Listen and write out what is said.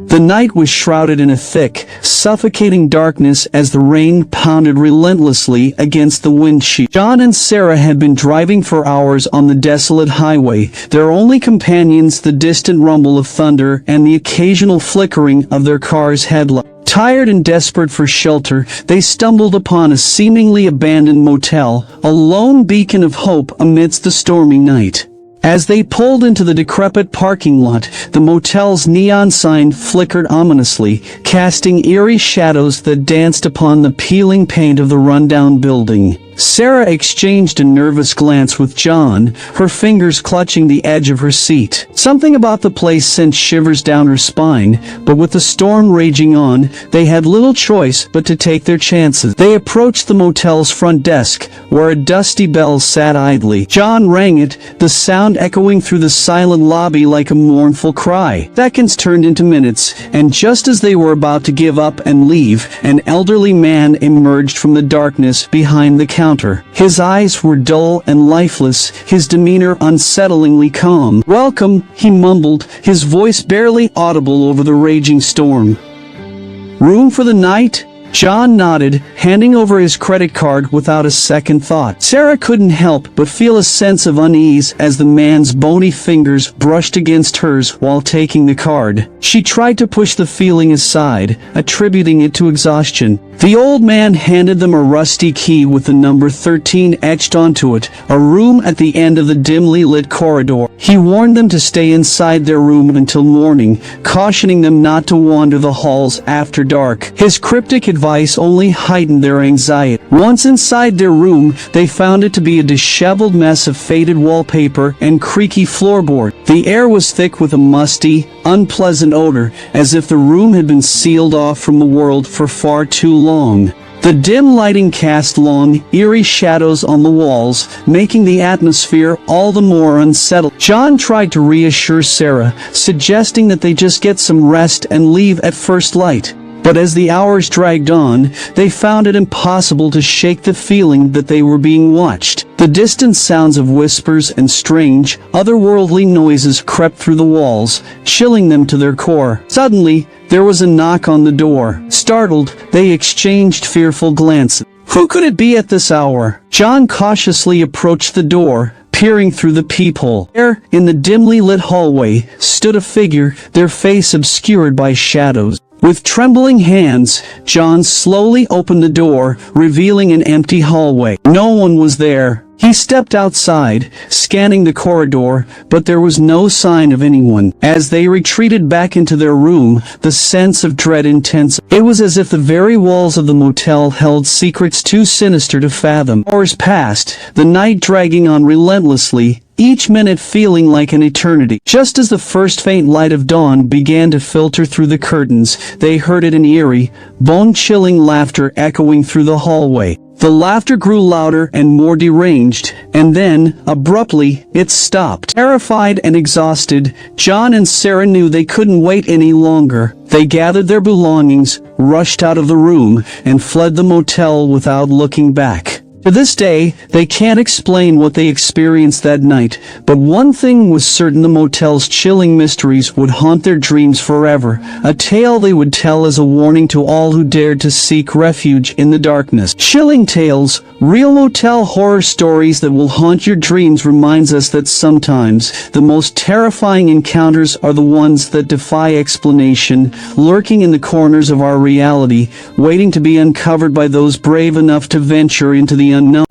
The night was shrouded in a thick, suffocating darkness as the rain pounded relentlessly against the windshield. John and Sarah had been driving for hours on the desolate highway, their only companions the distant rumble of thunder and the occasional flickering of their car's headlight. Tired and desperate for shelter, they stumbled upon a seemingly abandoned motel, a lone beacon of hope amidst the stormy night. As they pulled into the decrepit parking lot, the motel's neon sign flickered ominously, casting eerie shadows that danced upon the peeling paint of the rundown building. Sarah exchanged a nervous glance with John, her fingers clutching the edge of her seat. Something about the place sent shivers down her spine, but with the storm raging on, they had little choice but to take their chances. They approached the motel's front desk, where a dusty bell sat idly. John rang it, the sound echoing through the silent lobby like a mournful cry. Seconds turned into minutes, and just as they were about to give up and leave, an elderly man emerged from the darkness behind the counter. His eyes were dull and lifeless, his demeanor unsettlingly calm. "Welcome," he mumbled, his voice barely audible over the raging storm. "Room for the night?" John nodded, handing over his credit card without a second thought. Sarah couldn't help but feel a sense of unease as the man's bony fingers brushed against hers while taking the card. She tried to push the feeling aside, attributing it to exhaustion. The old man handed them a rusty key with the number 13 etched onto it, a room at the end of the dimly lit corridor. He warned them to stay inside their room until morning, cautioning them not to wander the halls after dark. His cryptic advice only heightened their anxiety. Once inside their room, they found it to be a disheveled mess of faded wallpaper and creaky floorboard. The air was thick with a musty, unpleasant odor, as if the room had been sealed off from the world for far too long. The dim lighting cast long, eerie shadows on the walls, making the atmosphere all the more unsettled. John tried to reassure Sarah, suggesting that they just get some rest and leave at first light. But as the hours dragged on, they found it impossible to shake the feeling that they were being watched. The distant sounds of whispers and strange, otherworldly noises crept through the walls, chilling them to their core. Suddenly, there was a knock on the door. Startled, they exchanged fearful glances. Who could it be at this hour? John cautiously approached the door, peering through the peephole. There, in the dimly lit hallway, stood a figure, their face obscured by shadows. With trembling hands, John slowly opened the door, revealing an empty hallway. No one was there. He stepped outside, scanning the corridor, but there was no sign of anyone. As they retreated back into their room, the sense of dread intensified. It was as if the very walls of the motel held secrets too sinister to fathom. Hours passed, the night dragging on relentlessly, each minute feeling like an eternity. Just as the first faint light of dawn began to filter through the curtains, they heard an eerie, bone-chilling laughter echoing through the hallway. The laughter grew louder and more deranged, and then, abruptly, it stopped. Terrified and exhausted, John and Sarah knew they couldn't wait any longer. They gathered their belongings, rushed out of the room, and fled the motel without looking back. To this day, they can't explain what they experienced that night, but one thing was certain: the motel's chilling mysteries would haunt their dreams forever, a tale they would tell as a warning to all who dared to seek refuge in the darkness. Chilling Tales, real motel horror stories that will haunt your dreams, reminds us that sometimes the most terrifying encounters are the ones that defy explanation, lurking in the corners of our reality, waiting to be uncovered by those brave enough to venture into the unknown.